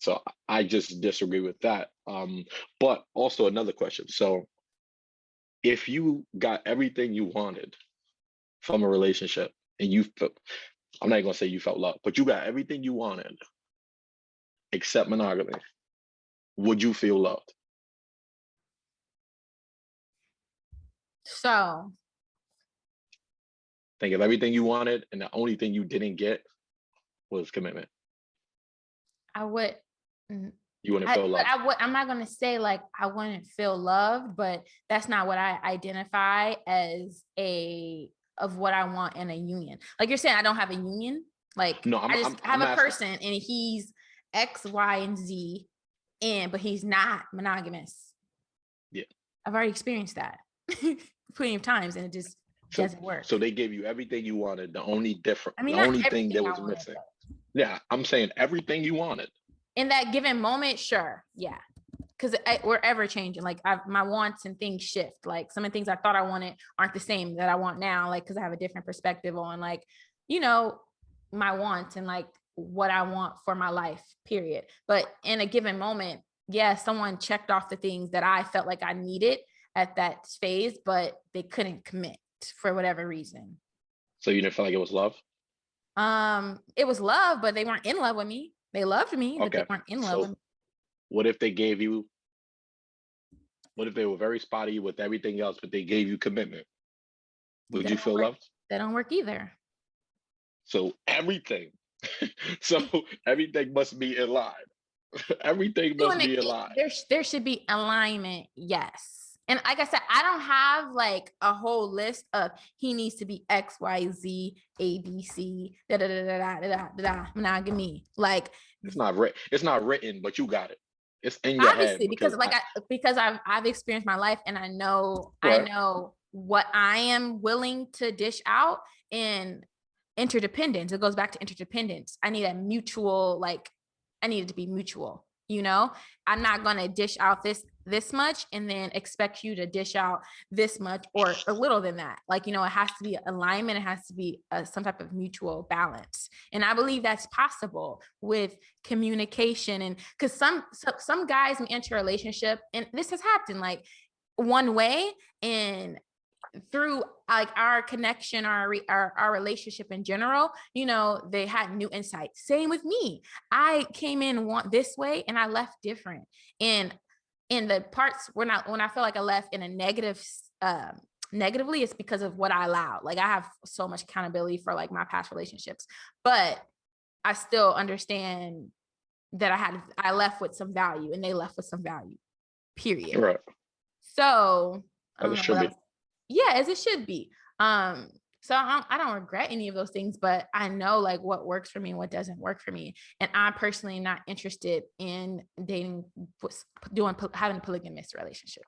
so I just disagree with that. But also another question. So if you got everything you wanted from a relationship, and I'm not gonna say you felt love, but you got everything you wanted except monogamy, would you feel loved? So Think of everything you wanted, and the only thing you didn't get was commitment. I would. mm, You wouldn't feel love. I'm not gonna say like I wouldn't feel loved, but that's not what I identify as of what I want in a union. Like you're saying, I don't have a union. Like No, I just have I'm a asking. person and he's X, Y, and Z, but he's not monogamous. Yeah. I've already experienced that plenty of times, and it just doesn't work. So they gave you everything you wanted. The only I mean, the not only thing everything that I was wanted, missing. but Yeah, I'm saying everything you wanted. in that given moment, sure, yeah. Because we're ever changing. Like my wants and things shift. Like some of the things I thought I wanted aren't the same that I want now. Like because I have a different perspective on like, my wants and like what I want for my life. Period. But in a given moment, yeah, someone checked off the things that I felt like I needed at that phase, but they couldn't commit for whatever reason. So you didn't feel like it was love? It was love, but they weren't in love with me. They loved me, but they Okay. weren't in love with So me. what if they were very spotty with everything else, but they gave you commitment? Would you feel loved? That don't work either. So everything. So everything must be in line. Everything must be in line. There should be alignment, yes. And like I said, I don't have like a whole list of he needs to be X, Y, Z, A, B, C, da da da da da da da monogamy. Like It's not written, but you got it. It's in your head obviously because I've experienced my life and I know what I am willing to dish out in interdependence. It goes back to interdependence. I need a mutual, like I need it to be mutual. I'm not going to dish out this much and then expect you to dish out this much or a little than that. Like, it has to be alignment. It has to be some type of mutual balance. And I believe that's possible with communication. And because some guys enter a relationship, and this has happened like one way, and through like our connection, our relationship in general, they had new insights. Same with me. I came in this way and I left different. And in the parts when I feel like I left in a negatively, it's because of what I allowed. Like I have so much accountability for like my past relationships, but I still understand that I left with some value and they left with some value, period. Right. So I don't That know should be. yeah, as it should be. So I don't regret any of those things, but I know like what works for me and what doesn't work for me. And I'm personally not interested in having a polygamous relationship.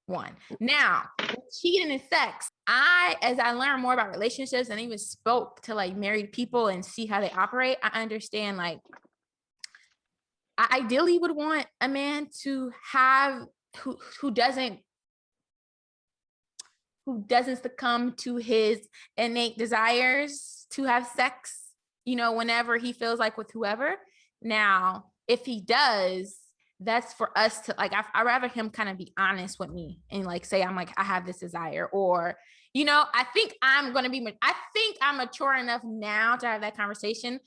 One. Now, cheating and sex. As I learn more about relationships and even spoke to like married people and see how they operate, I understand like I ideally would want a man to have who doesn't succumb to his innate desires to have sex, whenever he feels like with whoever. Now, if he does, that's for us to like, I'd rather him kind of be honest with me and like say, I'm like, I have this desire, or, I think I'm mature enough now to have that conversation.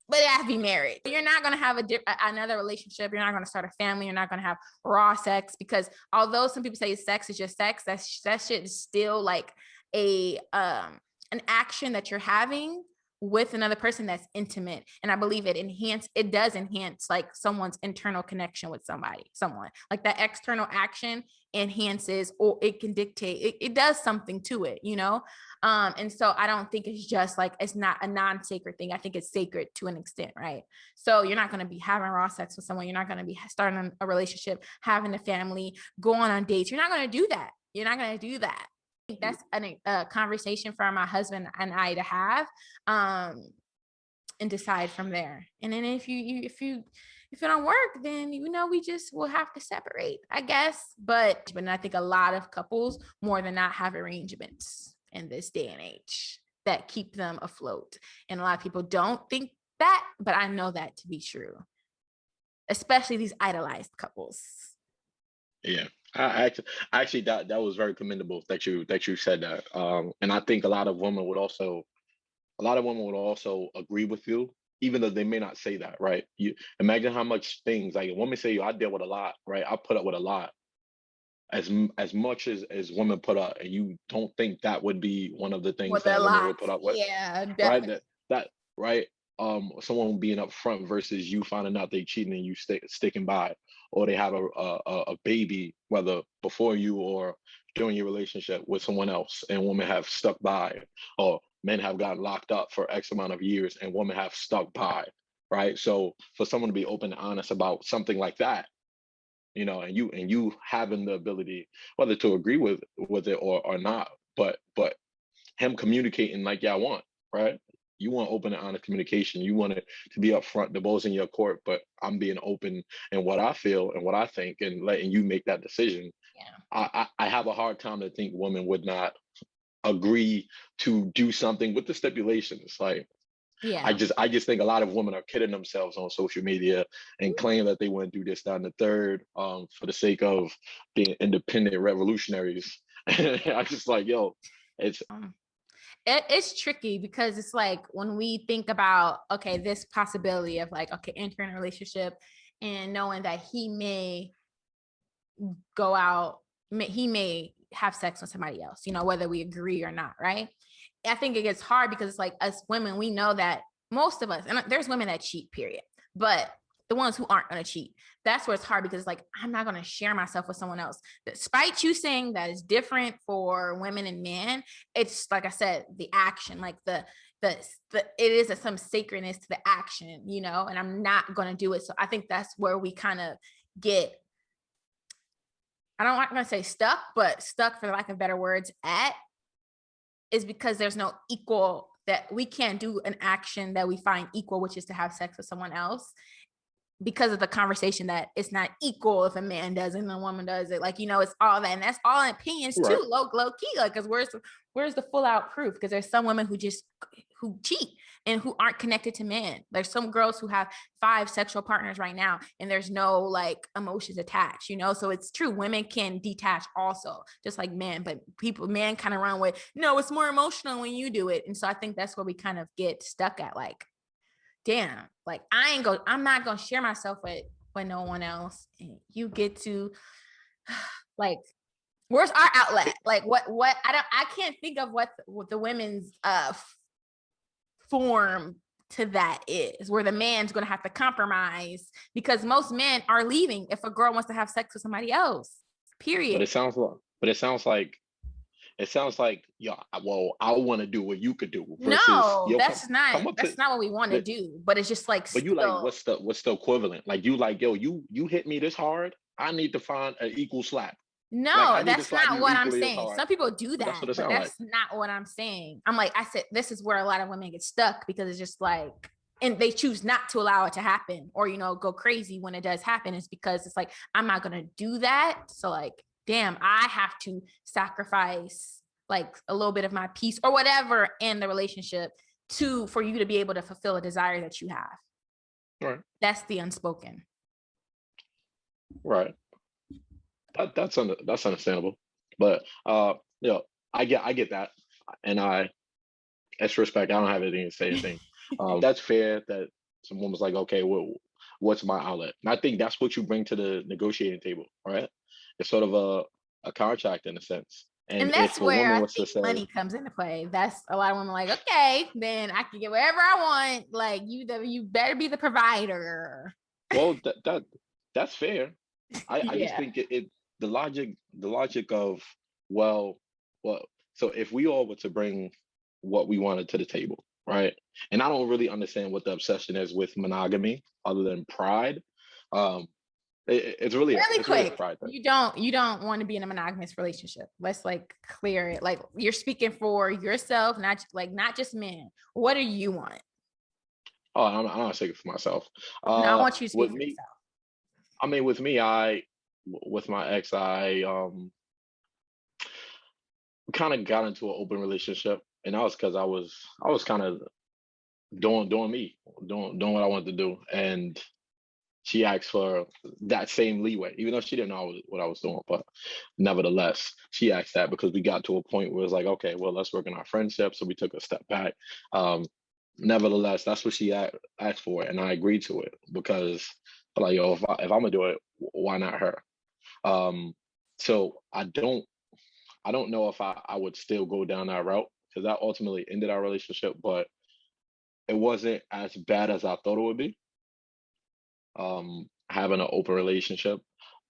But it has to be married. You're not going to have another relationship. You're not going to start a family. You're not going to have raw sex, because although some people say sex is just sex, that shit is still like an action that you're having with another person that's intimate. And I believe it does enhance like someone's internal connection with someone like that external action enhances, or it can dictate, it does something to it, and so I don't think it's just like, it's not a non-sacred thing. I think it's sacred to an extent, right? So you're not going to be having raw sex with someone. You're not going to be starting a relationship, having a family, going on dates. You're not going to do that. You're not going to do that. I think that's a conversation for my husband and I to have, and decide from there. And then if it don't work, then we just will have to separate, I guess. But I think a lot of couples more than not have arrangements in this day and age that keep them afloat. And a lot of people don't think that, but I know that to be true, especially these idolized couples. Yeah. I actually that was very commendable that you said that. And I think a lot of women would also agree with you, even though they may not say that, right? You imagine how much things like a woman say, I deal with a lot, right? I put up with a lot. as much as women put up, and you don't think that would be one of the things With a that women lot. would put up with, Yeah, right? definitely. That right. Someone being upfront versus you finding out they cheating and you sticking by it, or they have a baby, whether before you or during your relationship with someone else, and women have stuck by it, or men have gotten locked up for X amount of years and women have stuck by, right? So for someone to be open and honest about something like that, and you having the ability whether to agree with it or not, but him communicating like, yeah, I want, right? You want open and honest communication. You want it to be upfront, the ball's in your court, but I'm being open in what I feel and what I think and letting you make that decision. Yeah. I have a hard time to think women would not agree to do something with the stipulations. Like, Yeah. I just think a lot of women are kidding themselves on social media and claim that they want to do this, that, and the third, for the sake of being independent revolutionaries. I just like, yo, it's It's tricky because it's like when we think about, okay, this possibility of like, okay, entering a relationship and knowing that he may go out, he may have sex with somebody else, whether we agree or not, right? I think it gets hard because it's like us women, we know that most of us, and there's women that cheat, period, but the ones who aren't going to cheat, that's where it's hard because it's like, I'm not going to share myself with someone else. Despite you saying that it's different for women and men, it's like I said, the action, like the it is some sacredness to the action, and I'm not going to do it. So I think that's where we kind of get, I don't want to say stuck, but stuck for lack of better words is because there's no equal, that we can't do an action that we find equal, which is to have sex with someone else, because of the conversation that it's not equal if a man does it and a woman does it. Like, it's all that, and that's all opinions right. too, low key. Like, because where's the full out proof? Because there's some women who cheat and who aren't connected to men. There's some girls who have 5 sexual partners right now, and there's no like emotions attached, So it's true, women can detach also, just like men. But men kind of run with, no, it's more emotional when you do it. And so I think that's where we kind of get stuck at, like, damn, like I'm not gonna share myself with no one else, and you get to like, where's our outlet? Like, what I can't think of what the women's form to that is, where the man's gonna have to compromise, because most men are leaving if a girl wants to have sex with somebody else, period. But it sounds like, yeah, well, I want to do what you could do versus, No, yo, that's come not up to, what we want to but, do, but it's just like, but you like, still, what's the equivalent? Like, you like, yo, you hit me this hard, I need to find an equal slap. Like, I no, need to that's slap not you what I'm equally as saying. hard. Some people do But that's that, what it but sounds like. that's not what I'm saying. I'm like, I said, this is where a lot of women get stuck, because it's just like, and they choose not to allow it to happen, or, go crazy when it does happen. It's because it's like, I'm not going to do that. So like, damn, I have to sacrifice like a little bit of my peace or whatever in the relationship for you to be able to fulfill a desire that you have. Right. That's the unspoken. Right. That's understandable. But I get that, and as respect, I don't have anything to say anything. That's fair that someone was like, okay, well, what's my outlet? And I think that's what you bring to the negotiating table, right? It's sort of a contract in a sense. And that's if a where woman I was to think say, money comes into play. That's a lot of women like, okay, then I can get whatever I want. Like, you better be the provider. well, that's fair. I just Yeah. think the logic of, well, so if we all were to bring what we wanted to the table, right? And I don't really understand what the obsession is with monogamy other than pride. Um, it's really Really a pride thing. you don't want to be in a monogamous relationship. Let's like clear it. Like, you're speaking for yourself, not just men. What do you want? Oh, I'm not saying it for myself. No, I want you to speak With for me, yourself. I mean, with my ex, I kind of got into an open relationship, and that was because I was kind of doing me, doing what I wanted to do, and she asked for that same leeway, even though she didn't know what I was doing. But nevertheless, she asked that because we got to a point where it was like, okay, well, let's work on our friendship. So we took a step back. Nevertheless, that's what she asked for, and I agreed to it because, like, yo, if I'm gonna do it, why not her? So I don't know if I would still go down that route, because that ultimately ended our relationship, but it wasn't as bad as I thought it would be. Having an open relationship,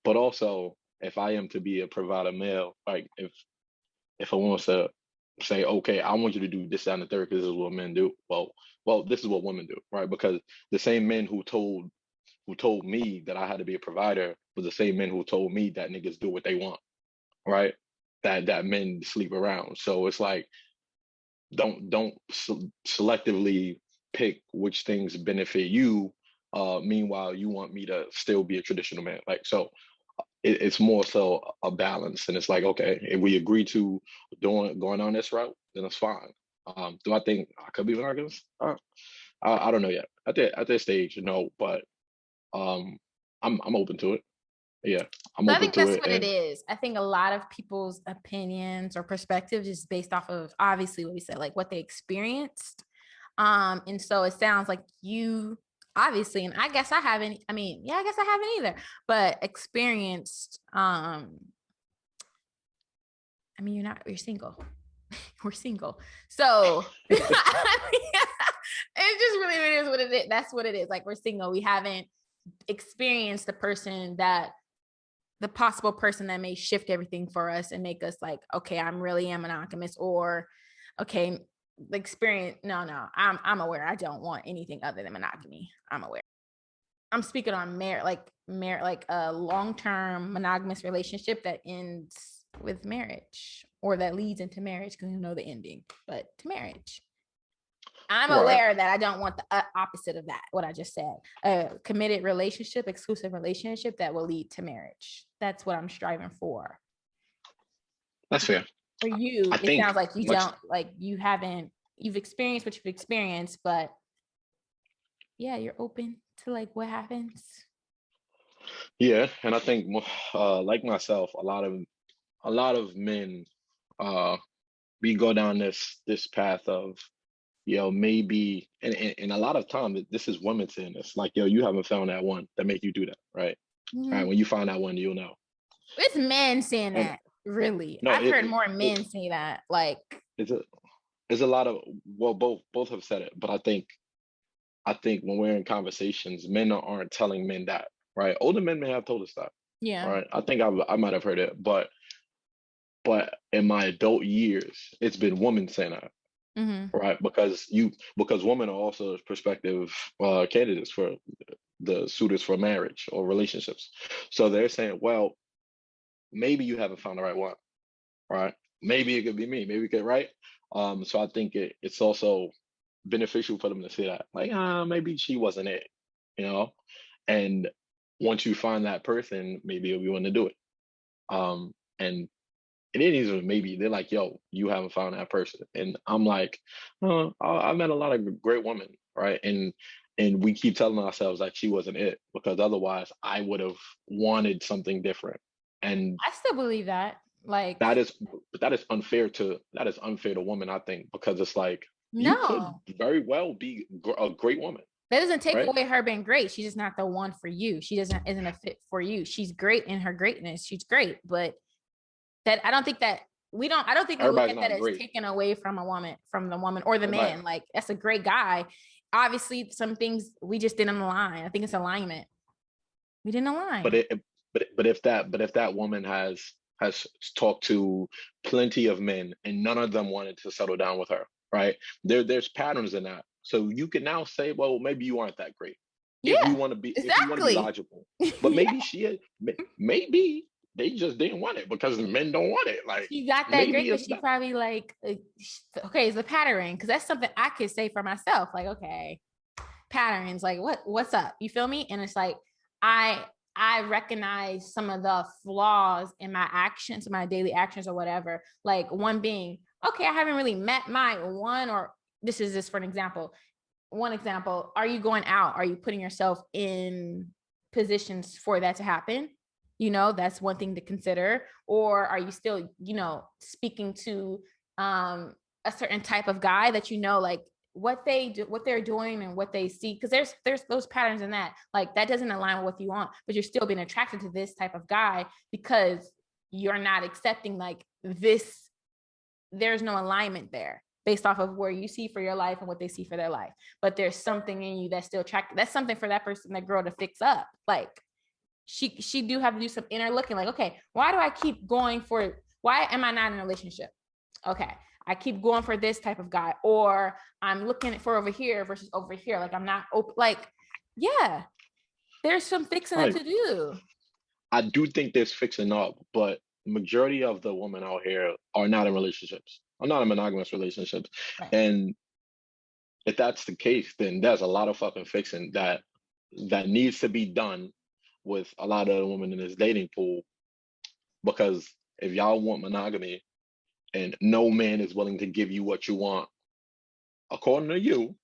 but also if I am to be a provider male, like if I want to say, okay, I want you to do this, that, and the third, because this is what men do. Well, this is what women do, right? Because the same men who told me that I had to be a provider was the same men who told me that niggas do what they want, right? That men sleep around. So it's like, don't selectively pick which things benefit you. Meanwhile, you want me to still be a traditional man. Like, so it's more so a balance. And it's like, okay, if we agree to going on this route, then it's fine. Do I think I could be monogamous? I don't know yet. At this stage, no, but I'm open to it. Yeah, I'm So I open think to that's it. what it And is. I think a lot of people's opinions or perspectives is based off of obviously what we said, like what they experienced. And so it sounds like you obviously, and I guess I haven't, I mean, yeah, I guess I haven't either, but experienced, I mean, you're single. We're single. So it just really is what it is. That's what it is. Like, we're single. We haven't experienced the possible person that may shift everything for us and make us like, okay, I'm really am monogamous, or okay, the experience. No, I'm aware. I don't want anything other than monogamy. I'm aware. I'm speaking on like a long-term monogamous relationship that ends with marriage, or that leads into marriage, because you know the ending, but to marriage. I'm right, aware that I don't want the opposite of that, what I just said. A committed relationship, exclusive relationship that will lead to marriage. That's what I'm striving for. that's fair. For you, I it think sounds like you much. don't, like you've experienced what you've experienced, but yeah, you're open to like what happens. Yeah, and I think like myself, a lot of men, uh, we go down this path of, maybe, and a lot of time this is women saying this, like, yo, you haven't found that one that make you do that, right? All right, Mm-hmm. when you find that one, you'll know. It's men saying And that, really. no, I've heard more men say that. Like, it's a it's a lot of, well, both have said it, but I think when we're in conversations, men aren't telling men that, right? Older men may have told us that, yeah. right? I think I might have heard it, but in my adult years, it's been women saying that, Mm-hmm. right? Because women are also prospective candidates for the suitors for marriage or relationships. So they're saying, well, maybe you haven't found the right one, right? Maybe it could be me. Maybe it could, right? So I think it's also beneficial for them to say that, like, maybe she wasn't it, you know. And once you find that person, maybe you'll be willing to do it. And it isn't maybe, they're like, yo, you haven't found that person, and I'm like, I met a lot of great women, right? And we keep telling ourselves like she wasn't it, because otherwise I would have wanted something different. And I still believe that. Like, that is that is unfair to women, I think, because it's like, you could no, very well be a great woman, that doesn't take right? away her being great. She's just not the one for you. She isn't a fit for you. She's great in her greatness. She's great, but that I don't think that I don't think we look Everybody's at that not as great. taken away from the woman or the Everybody, man. Like, that's a great guy. Obviously, some things we just didn't align. I think it's alignment. We didn't but align. it but if that woman has talked to plenty of men and none of them wanted to settle down with her, right? There's patterns in that. So you can now say, well, maybe you aren't that great, Yeah, if we want to be exactly. logical. But Yeah. maybe maybe they just didn't want it because men don't want it. Like, She got that great maybe because it's she not. probably like, okay, it's a pattern. Because that's something I could say for myself. Like, okay, patterns. Like, what's up? You feel me? And it's like, I I recognize some of the flaws in my actions, my daily actions or whatever. Like, one being, okay, I haven't really met my one, or this is just for an example. One example, are you going out? Are you putting yourself in positions for that to happen? That's one thing to consider. Or are you still, speaking to a certain type of guy that like what they do, what they're doing and what they see, because there's those patterns in that, like, that doesn't align with what you want, but you're still being attracted to this type of guy because you're not accepting like this, there's no alignment there based off of where you see for your life and what they see for their life. But there's something in you that's still attractive. That's something for that person, that girl, to fix up. Like she do have to do some inner looking, like, okay, why do I keep going for, why am I not in a relationship? Okay, I keep going for this type of guy, or I'm looking for over here versus over here. Like I'm not open, like, yeah, there's some fixing up to do. I do think there's fixing up, but majority of the women out here are not in relationships. Are not in monogamous relationships. Right. And if that's the case, then there's a lot of fucking fixing that needs to be done with a lot of the women in this dating pool. Because if y'all want monogamy and no man is willing to give you what you want, according to you,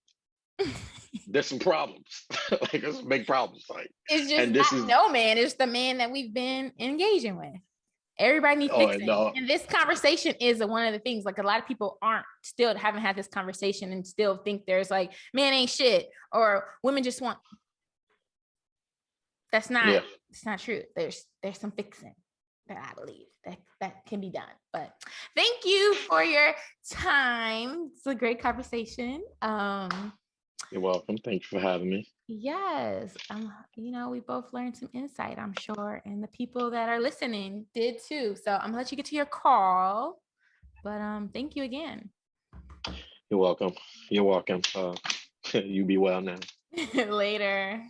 there's some problems. Like there's some big problems. Like it's just not no man, it's the man that we've been engaging with. Everybody needs fixing. And this conversation is one of the things, like a lot of people haven't had this conversation and still think there's like, man ain't shit, or women just want. That's not, it's not true. There's some fixing that I believe that can be done. But thank you for your time. It's a great conversation. You're welcome. Thank you for having me. Yes. We both learned some insight, I'm sure. And the people that are listening did too. So I'm gonna let you get to your call. But thank you again. You're welcome. You're welcome. You be well now. Later.